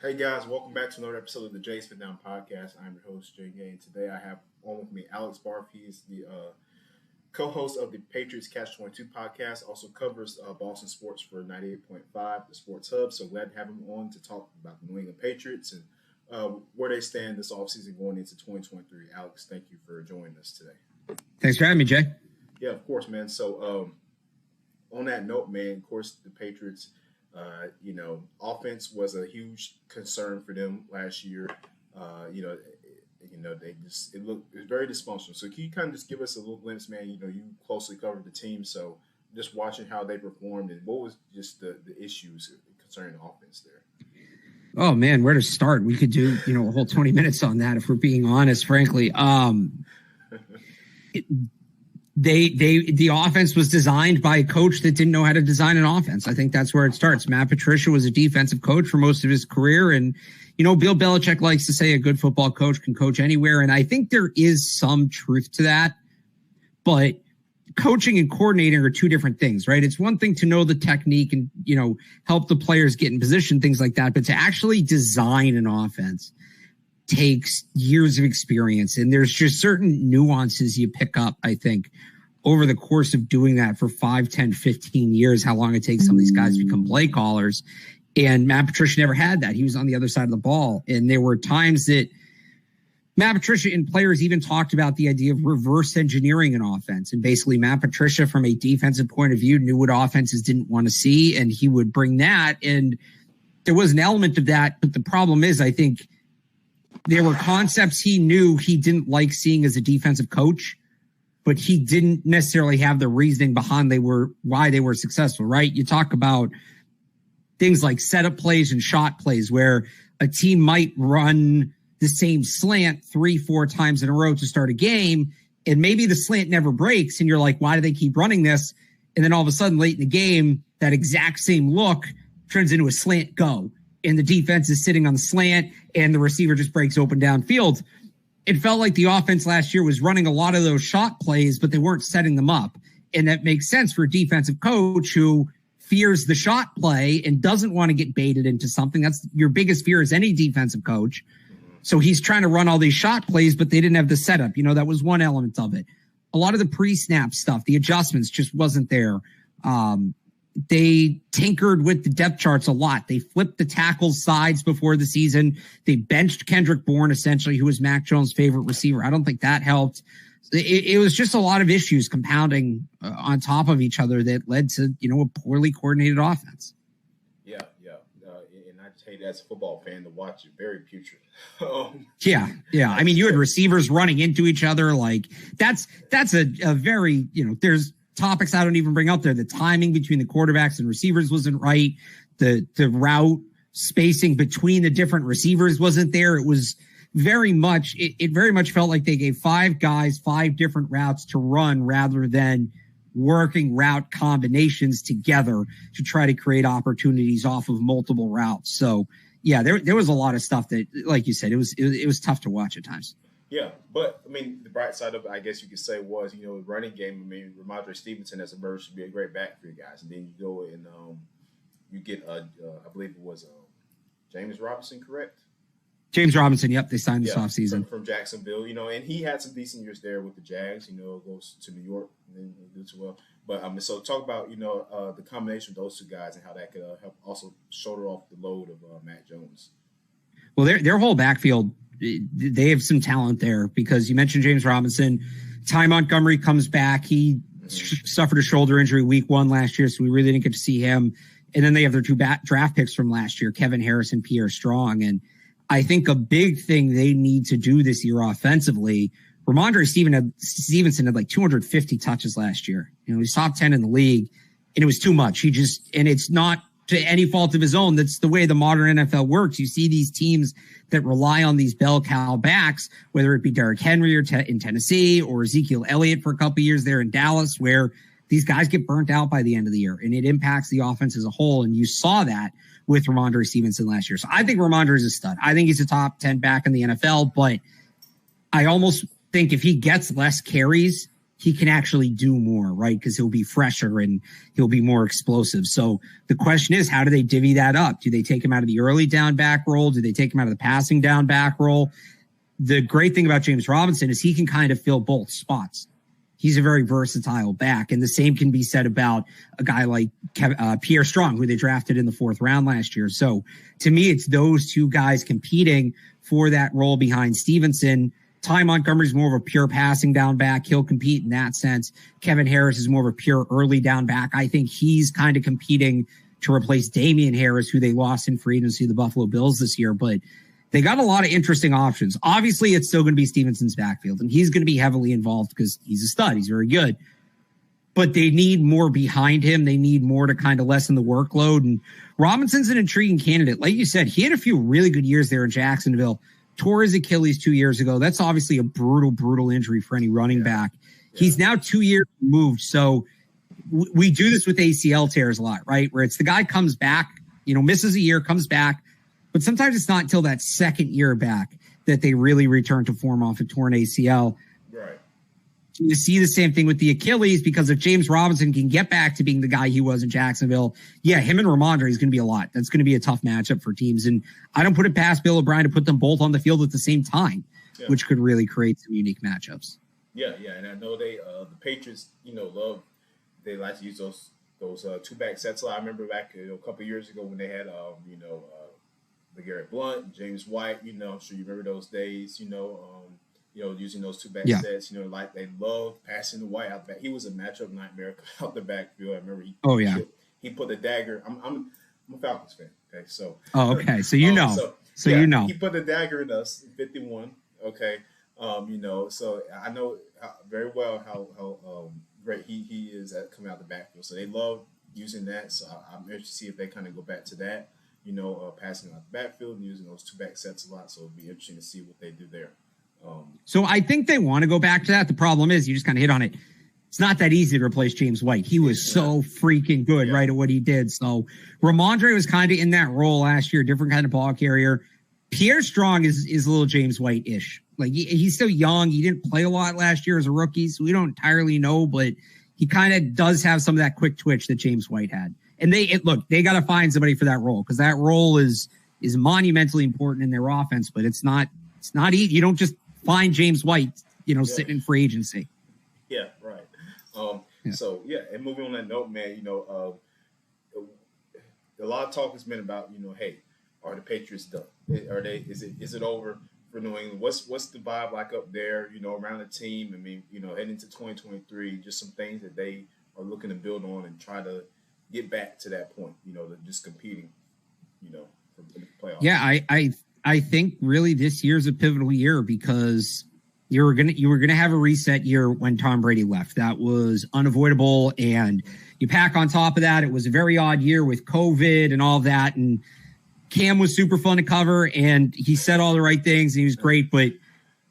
Hey guys, welcome back to another episode of the Jay Spit Down Podcast. I'm your host, Jay Gay, and today I have on with me Alex Barth. He's the co-host of the Patriots Catch 22 podcast, also covers Boston sports for 98.5, the Sports Hub. So glad to have him on to talk about the New England Patriots and where they stand this offseason going into 2023. Alex, thank you for joining us today. Thanks for having me, Jay. Yeah, of course, man. So on that note, man, of course, the Patriots – offense was a huge concern for them last year. It was very dysfunctional. So can you kind of just give us a little glimpse, man? You closely covered the team, so just watching how they performed and what was just the issues concerning the offense there. Oh man, where to start? We could do a whole 20 minutes on that if we're being honest, frankly. The offense was designed by a coach that didn't know how to design an offense. I think that's where it starts. Matt Patricia was a defensive coach for most of his career. And, Bill Belichick likes to say a good football coach can coach anywhere. And I think there is some truth to that. But coaching and coordinating are two different things, right? It's one thing to know the technique and, help the players get in position, things like that. But to actually design an offense takes years of experience, and there's just certain nuances you pick up, I think, over the course of doing that for 5, 10, 15 years, how long it takes some of these guys to become play callers. And Matt Patricia never had that. He was on the other side of the ball. And there were times that Matt Patricia and players even talked about the idea of reverse engineering an offense. And basically Matt Patricia, from a defensive point of view, knew what offenses didn't want to see, and he would bring that. And there was an element of that. But the problem is, I think, there were concepts he knew he didn't like seeing as a defensive coach, but he didn't necessarily have the reasoning behind why they were successful, right? You talk about things like setup plays and shot plays where a team might run the same slant 3-4 times in a row to start a game, and maybe the slant never breaks, and you're like, why do they keep running this? And then all of a sudden late in the game, that exact same look turns into a slant go, and the defense is sitting on the slant, and the receiver just breaks open downfield. It felt like the offense last year was running a lot of those shot plays, but they weren't setting them up. And that makes sense for a defensive coach who fears the shot play and doesn't want to get baited into something. That's your biggest fear as any defensive coach. So he's trying to run all these shot plays, but they didn't have the setup. That was one element of it. A lot of the pre-snap stuff, the adjustments just wasn't there. They tinkered with the depth charts a lot. They flipped the tackles sides before the season. They benched Kendrick Bourne, essentially, who was Mac Jones' favorite receiver. I don't think that helped. It was just a lot of issues compounding on top of each other that led to, a poorly coordinated offense. Yeah. And I just hate as a football fan to watch it. Very putrid. Yeah. I mean, you had receivers running into each other. Like that's a very, there's topics I don't even bring up there. The timing between the quarterbacks and receivers wasn't right. The route spacing between the different receivers wasn't there. It was very much felt like they gave 5 guys 5 different routes to run rather than working route combinations together to try to create opportunities off of multiple routes. So yeah, there was a lot of stuff that, like you said, it was tough to watch at times. Yeah, but I mean, the bright side of it, I guess you could say, was the running game. I mean, Ramondre Stevenson as a burst should be a great back for you guys, and then you go and you get I believe it was James Robinson, correct? James Robinson, yep, they signed this offseason from Jacksonville, and he had some decent years there with the Jags. Goes to New York and then did so well. But so talk about the combination of those two guys and how that could help also shoulder off the load of Mac Jones. Well, their whole backfield, they have some talent there because you mentioned James Robinson. Ty Montgomery comes back. He suffered a shoulder injury week 1 last year, so we really didn't get to see him. And then they have their 2 draft picks from last year, Kevin Harris and Pierre Strong. And I think a big thing they need to do this year offensively, Ramondre Stevenson had like 250 touches last year. He's top 10 in the league, and it was too much. And it's not to any fault of his own. That's the way the modern NFL works. You see these teams that rely on these bell cow backs, whether it be Derrick Henry in Tennessee or Ezekiel Elliott for a couple of years there in Dallas, where these guys get burnt out by the end of the year, and it impacts the offense as a whole. And you saw that with Ramondre Stevenson last year. So I think Ramondre is a stud. I think he's a top 10 back in the NFL, but I almost think if he gets less carries, he can actually do more, right? Because he'll be fresher and he'll be more explosive. So the question is, how do they divvy that up? Do they take him out of the early down back role? Do they take him out of the passing down back role? The great thing about James Robinson is he can kind of fill both spots. He's a very versatile back. And the same can be said about a guy like Pierre Strong, who they drafted in the 4th round last year. So to me, it's those two guys competing for that role behind Stevenson. Ty Montgomery's more of a pure passing down back. He'll compete in that sense. Kevin Harris is more of a pure early down back. I think he's kind of competing to replace Damian Harris, who they lost in free agency to the Buffalo Bills this year. But they got a lot of interesting options. Obviously, it's still going to be Stevenson's backfield, and he's going to be heavily involved because he's a stud. He's very good. But they need more behind him. They need more to kind of lessen the workload. And Robinson's an intriguing candidate. Like you said, he had a few really good years there in Jacksonville. Tore his Achilles 2 years ago. That's obviously a brutal injury for any running back. Yeah. He's now 2 years removed. So we do this with ACL tears a lot, right? Where it's the guy comes back, misses a year, comes back. But sometimes it's not until that second year back that they really return to form off a torn ACL. Right. You see the same thing with the Achilles, because if James Robinson can get back to being the guy he was in Jacksonville, him and Ramondre is going to be a lot. That's going to be a tough matchup for teams. And I don't put it past Bill O'Brien to put them both on the field at the same time, which could really create some unique matchups. Yeah. And I know they, the Patriots, they like to use those 2-back sets. I remember back a couple of years ago when they had, LeGarrette Blount, James White, I'm sure you remember those days, using those 2-back sets, like they love passing the White out the back. He was a matchup nightmare out the backfield. I remember he put the dagger. I'm a Falcons fan. Okay. So. Oh, okay. So, he put the dagger in us, 51. Okay. So I know very well how great he is at coming out the backfield. So they love using that. So I'm interested to see if they kind of go back to that. Passing out the backfield and using those 2-back sets a lot. So it'll be interesting to see what they do there. So I think they want to go back to that. The problem is, you just kind of hit on it. It's not that easy to replace James White. He was so freaking good right at what he did. So Ramondre was kind of in that role last year, different kind of ball carrier. Pierre Strong is a little James White-ish. Like he's still young. He didn't play a lot last year as a rookie, so we don't entirely know, but he kind of does have some of that quick twitch that James White had. And they got to find somebody for that role, because that role is monumentally important in their offense, but it's not easy. You don't just find James White, sitting in free agency. Yeah, right. So and moving on that note, man, a lot of talk has been about, hey, are the Patriots done? Is it over for New England? What's the vibe like up there, around the team? I mean, heading into 2023, just some things that they are looking to build on and try to get back to that point, just competing, for the playoffs. Yeah, I think really this year's a pivotal year, because you were gonna have a reset year when Tom Brady left. That was unavoidable, and you pack on top of that, it was a very odd year with COVID and all of that. And Cam was super fun to cover, and he said all the right things, and he was great, but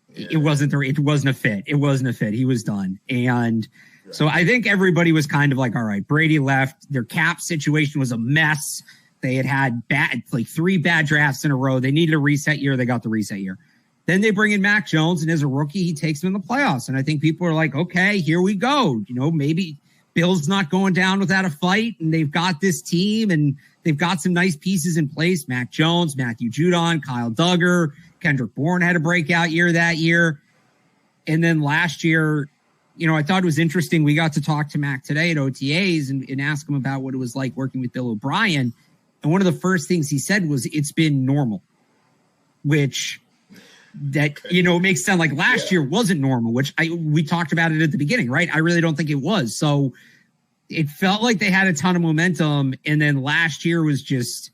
it wasn't a fit. It wasn't a fit. He was done, and. So I think everybody was kind of like, all right, Brady left. Their cap situation was a mess. They had 3 bad drafts in a row. They needed a reset year. They got the reset year. Then they bring in Mac Jones, and as a rookie, he takes them in the playoffs. And I think people are like, okay, here we go. Maybe Bill's not going down without a fight, and they've got this team, and they've got some nice pieces in place. Mac Jones, Matthew Judon, Kyle Duggar, Kendrick Bourne had a breakout year that year. And then last year, I thought it was interesting. We got to talk to Mac today at OTAs and ask him about what it was like working with Bill O'Brien. And one of the first things he said was, it's been normal, which it makes sense. Like last year wasn't normal, which we talked about it at the beginning, right? I really don't think it was. So it felt like they had a ton of momentum. And then last year was just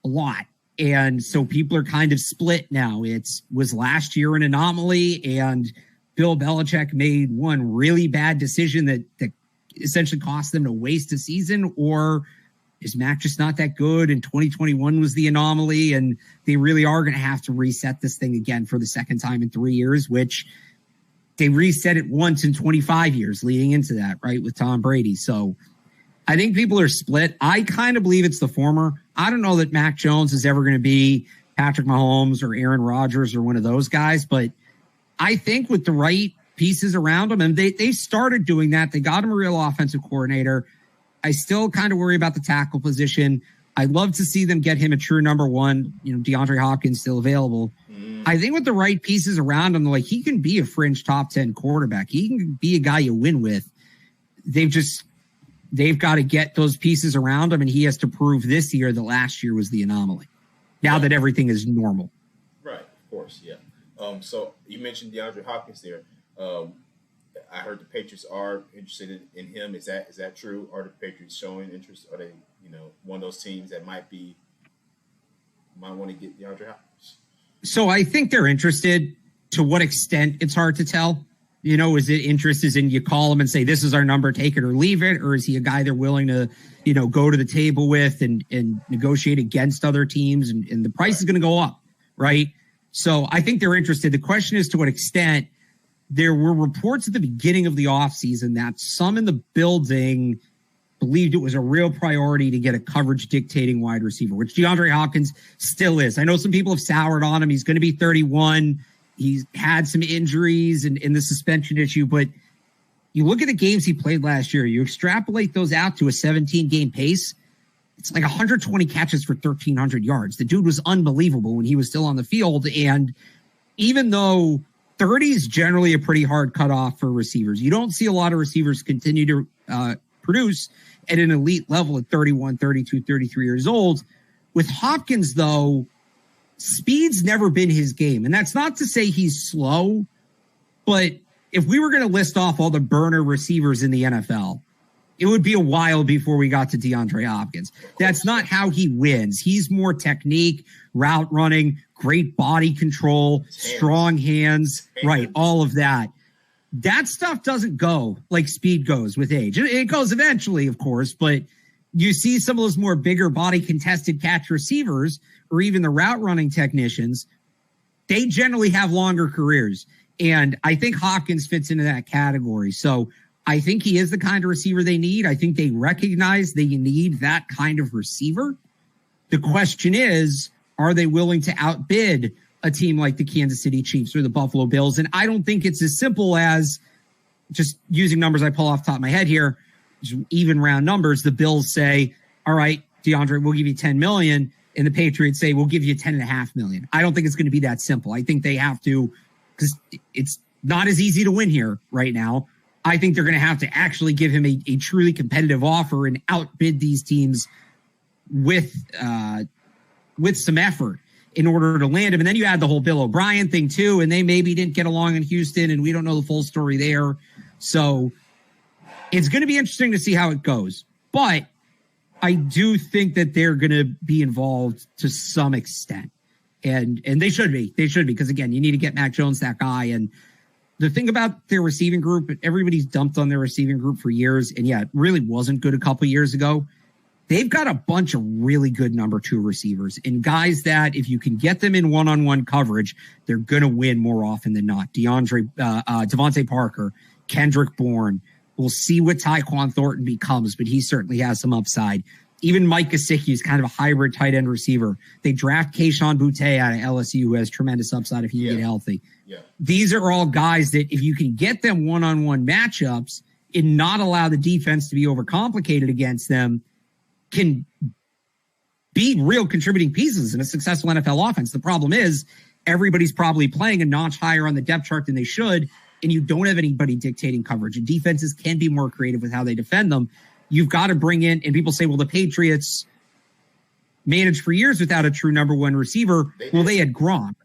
a lot. And so people are kind of split now. Was last year an anomaly, and Bill Belichick made one really bad decision that essentially cost them to waste a season, or is Mac just not that good and 2021 was the anomaly and they really are going to have to reset this thing again for the second time in 3 years, which they reset it once in 25 years leading into that, right, with Tom Brady. So I think people are split. I kind of believe it's the former. I don't know that Mac Jones is ever going to be Patrick Mahomes or Aaron Rodgers or one of those guys, but I think with the right pieces around him, and they started doing that. They got him a real offensive coordinator. I still kind of worry about the tackle position. I'd love to see them get him a true number one. DeAndre Hopkins still available. I think with the right pieces around him, like, he can be a fringe top 10 quarterback. He can be a guy you win with. They've got to get those pieces around him, and he has to prove this year that last year was the anomaly. Now that everything is normal. Right, of course, yeah. So you mentioned DeAndre Hopkins there. I heard the Patriots are interested in him. Is that true? Are the Patriots showing interest? Are they, one of those teams that might want to get DeAndre Hopkins? So I think they're interested. To what extent, it's hard to tell. Is it interest is in you call him and say, this is our number, take it or leave it? Or is he a guy they're willing to, go to the table with and negotiate against other teams? And the price is going to go up, right? So I think they're interested. The question is to what extent. There were reports at the beginning of the offseason that some in the building believed it was a real priority to get a coverage dictating wide receiver, which DeAndre Hopkins still is. I know some people have soured on him. He's going to be 31. He's had some injuries and in the suspension issue, but you look at the games he played last year, you extrapolate those out to a 17-game pace, it's like 120 catches for 1,300 yards. The dude was unbelievable when he was still on the field, and even though 30 is generally a pretty hard cutoff for receivers, you don't see a lot of receivers continue to produce at an elite level at 31, 32, 33 years old. With Hopkins, though, speed's never been his game. And that's not to say he's slow, but if we were going to list off all the burner receivers in the NFL, it would be a while before we got to DeAndre Hopkins. That's not how he wins. He's more technique, route running, great body control, strong hands, right? All of that. That stuff doesn't go like speed goes with age. It goes eventually, of course, but you see some of those more bigger body contested catch receivers or even the route running technicians, they generally have longer careers. And I think Hopkins fits into that category. So I think he is the kind of receiver they need. I think they recognize they need that kind of receiver. The question is, are they willing to outbid a team like the Kansas City Chiefs or the Buffalo Bills? And I don't think it's as simple as just using numbers I pull off the top of my head here, even round numbers. The Bills say, all right, DeAndre, we'll give you $10 million. And the Patriots say, we'll give you $10.5 million. I don't think it's going to be that simple. I think they have to, because it's not as easy to win here right now. I think they're going to have to actually give him a truly competitive offer and outbid these teams with some effort in order to land him. And then you add the whole Bill O'Brien thing too, and they maybe didn't get along in Houston, and we don't know the full story there. So it's going to be interesting to see how it goes. But I do think that they're going to be involved to some extent. And they should be. They should be, because, again, you need to get Mac Jones, that guy. And the thing about their receiving group, everybody's dumped on their receiving group for years. And, yeah, it really wasn't good a couple years ago. They've got a bunch of really good number two receivers and guys that if you can get them in one-on-one coverage, they're going to win more often than not. Devontae Parker, Kendrick Bourne. We'll see what Tyquan Thornton becomes, but he certainly has some upside. Even Mike Gesicki is kind of a hybrid tight end receiver. They draft Kayshon Boutte out of LSU, who has tremendous upside if he can get healthy. Yeah. These are all guys that if you can get them one-on-one matchups and not allow the defense to be overcomplicated against them, can be real contributing pieces in a successful NFL offense. The problem is everybody's probably playing a notch higher on the depth chart than they should, and you don't have anybody dictating coverage. And defenses can be more creative with how they defend them. You've got to bring in, and people say, well, the Patriots managed for years without a true number one receiver. They had Gronk.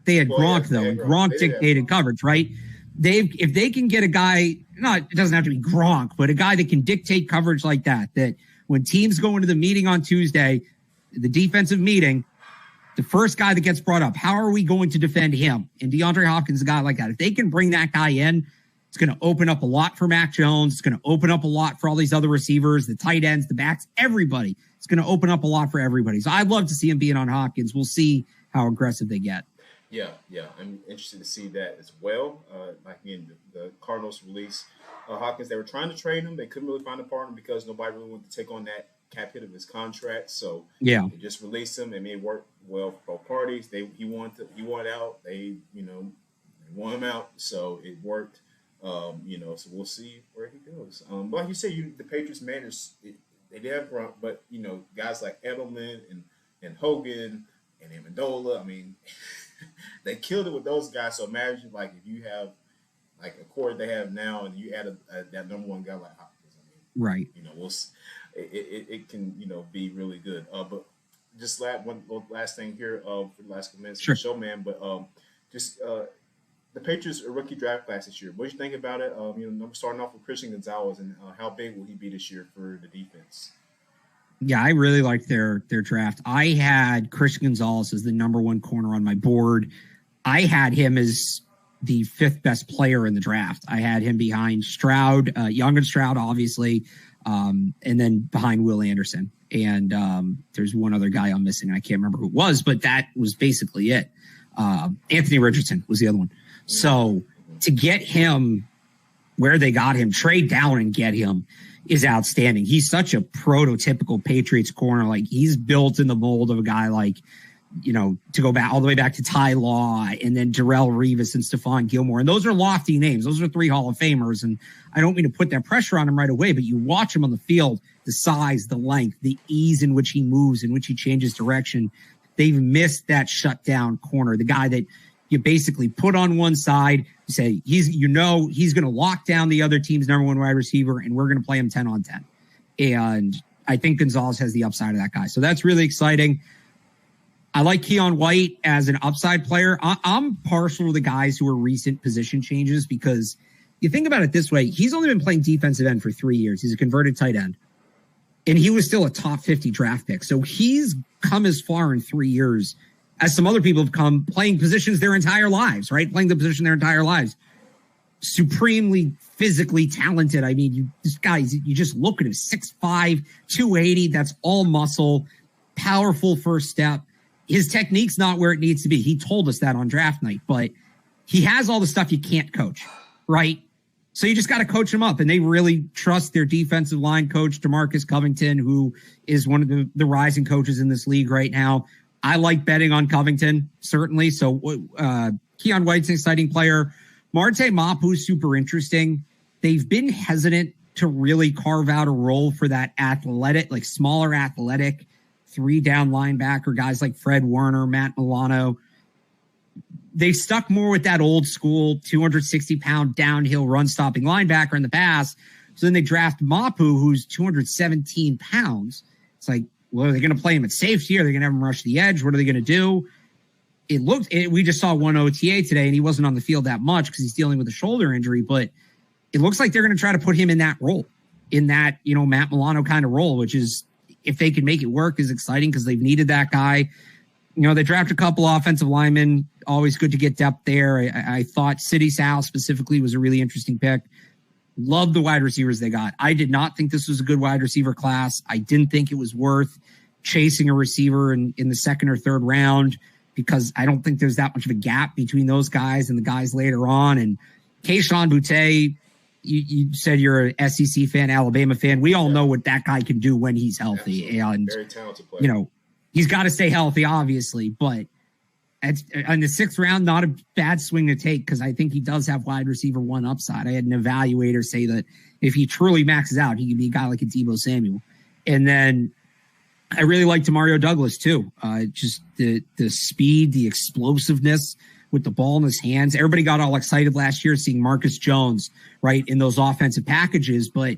They had Gronk, though, and Gronk dictated coverage, right? If they can get a guy, it doesn't have to be Gronk, but a guy that can dictate coverage like that when teams go into the meeting on Tuesday, the defensive meeting, the first guy that gets brought up, how are we going to defend him? And DeAndre Hopkins is a guy like that. If they can bring that guy in, it's going to open up a lot for Mac Jones. It's going to open up a lot for all these other receivers, the tight ends, the backs, everybody. It's going to open up a lot for everybody. So I'd love to see him being on Hopkins. We'll see how aggressive they get. Yeah. I'm interested to see that as well. Like in the Cardinals release Hopkins, they were trying to trade him. They couldn't really find a partner because nobody really wanted to take on that cap hit of his contract. So they just released him. It may work well for both parties. He wanted out. They want him out. So it worked. So we'll see where he goes. But like you said, the Patriots managed. They did have Grunt, but guys like Edelman and Hogan and Amendola. I mean, they killed it with those guys. So imagine like if you have like a core they have now, and you add that number one guy like Hopkins. I mean, right? It can be really good. But just one last thing here for the last couple minutes Sure. of the show, man. But just the Patriots rookie draft class this year. What do you think about it? Starting off with Christian Gonzalez, and how big will he be this year for the defense? Yeah, I really liked their draft. I had Christian Gonzalez as the number one corner on my board. I had him as the fifth best player in the draft. I had him behind Stroud, Young and Stroud, obviously, and then behind Will Anderson. And there's one other guy I'm missing. I can't remember who it was, but that was basically it. Anthony Richardson was the other one. So to get him where they got him, trade down and get him is outstanding. He's such a prototypical Patriots corner. Like he's built in the mold of a guy like, to go back all the way back to Ty Law and then Darrelle Revis and Stephon Gilmore. And those are lofty names. Those are 3 Hall of Famers. And I don't mean to put that pressure on him right away, but you watch him on the field, the size, the length, the ease in which he moves, in which he changes direction. They've missed that shutdown corner, the guy that you basically put on one side, you say he's going to lock down the other team's number one wide receiver, and we're going to play him 10 on 10. And I think Gonzalez has the upside of that guy. So that's really exciting. I like Keon White as an upside player. I'm partial to the guys who are recent position changes because you think about it this way. He's only been playing defensive end for 3 years. He's a converted tight end. And he was still a top 50 draft pick. So he's come as far in 3 years as some other people have come playing positions their entire lives, right? Playing the position their entire lives. Supremely physically talented. I mean, you just look at him, 6'5", 280. That's all muscle, powerful first step. His technique's not where it needs to be. He told us that on draft night, but he has all the stuff you can't coach, right? So you just got to coach him up, and they really trust their defensive line coach, DeMarcus Covington, who is one of the rising coaches in this league right now. I like betting on Covington, certainly. So Keon White's an exciting player. Marte Mapu's super interesting. They've been hesitant to really carve out a role for that athletic, like smaller athletic, 3-down linebacker, guys like Fred Warner, Matt Milano. They stuck more with that old school 260-pound downhill run-stopping linebacker in the past. So then they draft Mapu, who's 217 pounds. It's like, well, are they going to play him at safety? Are they going to have him rush the edge? What are they going to do? We just saw one OTA today, and he wasn't on the field that much because he's dealing with a shoulder injury, but it looks like they're going to try to put him in that role, in that, Matt Milano kind of role, which is, if they can make it work, is exciting because they've needed that guy. They draft a couple offensive linemen. Always good to get depth there. I thought City Sal specifically was a really interesting pick. Love the wide receivers they got. I did not think this was a good wide receiver class. I didn't think it was worth chasing a receiver in the second or third round because I don't think there's that much of a gap between those guys and the guys later on. And Kayshon Boutte, you said you're an SEC fan, Alabama fan. We all know what that guy can do when he's healthy. Absolutely. And, very talented player. He's got to stay healthy, obviously, but in the 6th round, not a bad swing to take because I think he does have wide receiver 1 upside. I had an evaluator say that if he truly maxes out, he could be a guy like a Deebo Samuel. And then I really like Demario Douglas too. Just the speed, the explosiveness with the ball in his hands. Everybody got all excited last year seeing Marcus Jones, right, in those offensive packages, but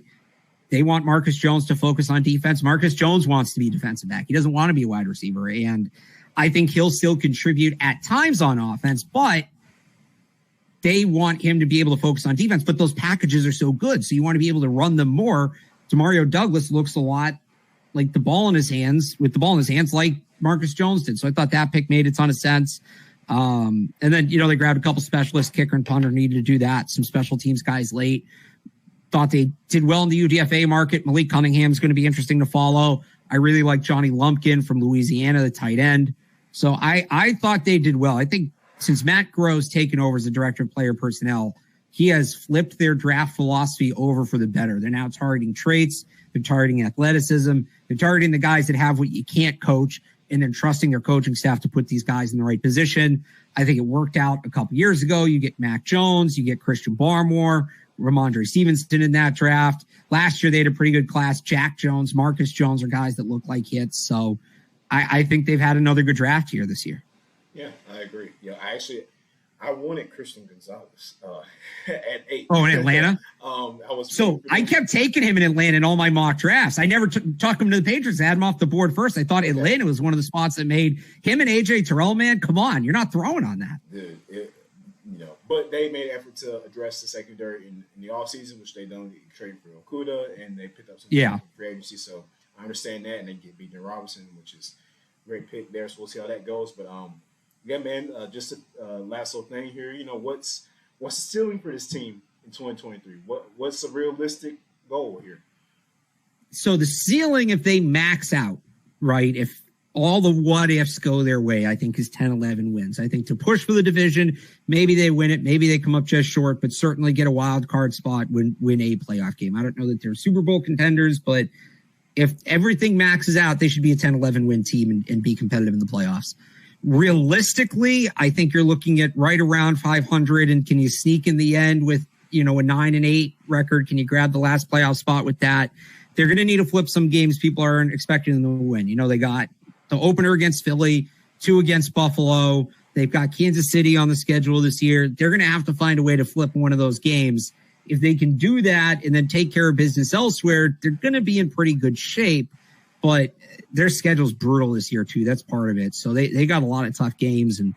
they want Marcus Jones to focus on defense. Marcus Jones wants to be a defensive back. He doesn't want to be a wide receiver. And I think he'll still contribute at times on offense, but they want him to be able to focus on defense. But those packages are so good, so you want to be able to run them more. Demario Douglas looks a lot like with the ball in his hands, like Marcus Jones did. So I thought that pick made a ton of sense. And then, they grabbed a couple specialists, kicker and punter, needed to do that. Some special teams guys late. Thought they did well in the UDFA market. Malik Cunningham is going to be interesting to follow. I really like Johnny Lumpkin from Louisiana, the tight end. So I thought they did well. I think since Matt Groh's taken over as the director of player personnel, he has flipped their draft philosophy over for the better. They're now targeting traits. They're targeting athleticism. They're targeting the guys that have what you can't coach. and then trusting their coaching staff to put these guys in the right position. I think it worked out a couple years ago. You get Mac Jones, you get Christian Barmore, Ramondre Stevenson in that draft. Last year, they had a pretty good class. Jack Jones, Marcus Jones are guys that look like hits. So I think they've had another good draft here this year. Yeah, I agree. Yeah, I wanted Christian Gonzalez at 8. Oh, in Atlanta? I kept taking him in Atlanta in all my mock drafts. I never took him to the Patriots. I had him off the board first. I thought Atlanta was one of the spots that made him and A.J. Terrell, man, come on. You're not throwing on that. Dude, but they made an effort to address the secondary in the offseason, which they done trading for Okuda, and they picked up some free agency. So I understand that, and they get B.J. Robinson, which is a great pick there. So we'll see how that goes. But yeah, man, just a last little thing here. What's the ceiling for this team in 2023? What's a realistic goal here? So the ceiling, if they max out, right, if all the what ifs go their way, I think is 10-11 wins. I think to push for the division, maybe they win it, maybe they come up just short, but certainly get a wild card spot, win a playoff game. I don't know that they're Super Bowl contenders, but if everything maxes out, they should be a 10-11 win team and be competitive in the playoffs. Realistically, I think you're looking at right around 500, and can you sneak in the end with, a 9-8 record? Can you grab the last playoff spot with that? They're going to need to flip some games people aren't expecting them to win. They got the opener against Philly, 2 against Buffalo. They've got Kansas City on the schedule this year. They're going to have to find a way to flip one of those games. If they can do that and then take care of business elsewhere, they're going to be in pretty good shape. But their schedule's brutal this year, too. That's part of it. So they got a lot of tough games. And,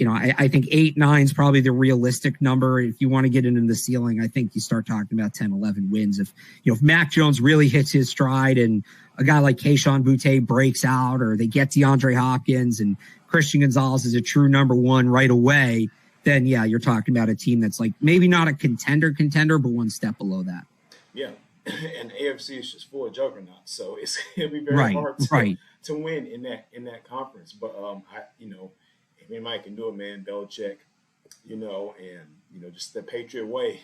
I think 8-9 is probably the realistic number. If you want to get into the ceiling, I think you start talking about 10-11 wins. If Mac Jones really hits his stride and a guy like Kayshon Boutte breaks out, or they get DeAndre Hopkins and Christian Gonzalez is a true number one right away, then, yeah, you're talking about a team that's like maybe not a contender, but one step below that. Yeah. And the AFC is just full of juggernauts, so it'll be very hard to win in that conference. But if anybody can do it, man, Belichick, and just the Patriot way,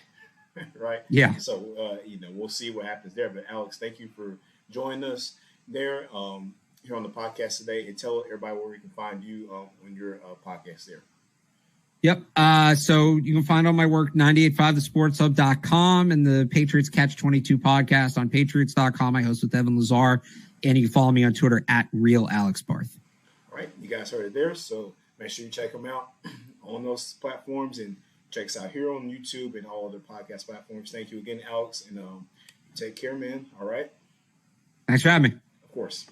right? Yeah. So we'll see what happens there. But Alex, thank you for joining us there here on the podcast today, and tell everybody where we can find you on your podcast there. Yep. So you can find all my work, 985thesportshub.com, and the Patriots Catch 22 podcast on patriots.com. I host with Evan Lazar, and you can follow me on Twitter at RealAlexBarth. All right. You guys heard it there. So make sure you check them out on those platforms, and check us out here on YouTube and all other podcast platforms. Thank you again, Alex, and take care, man. All right. Thanks for having me. Of course.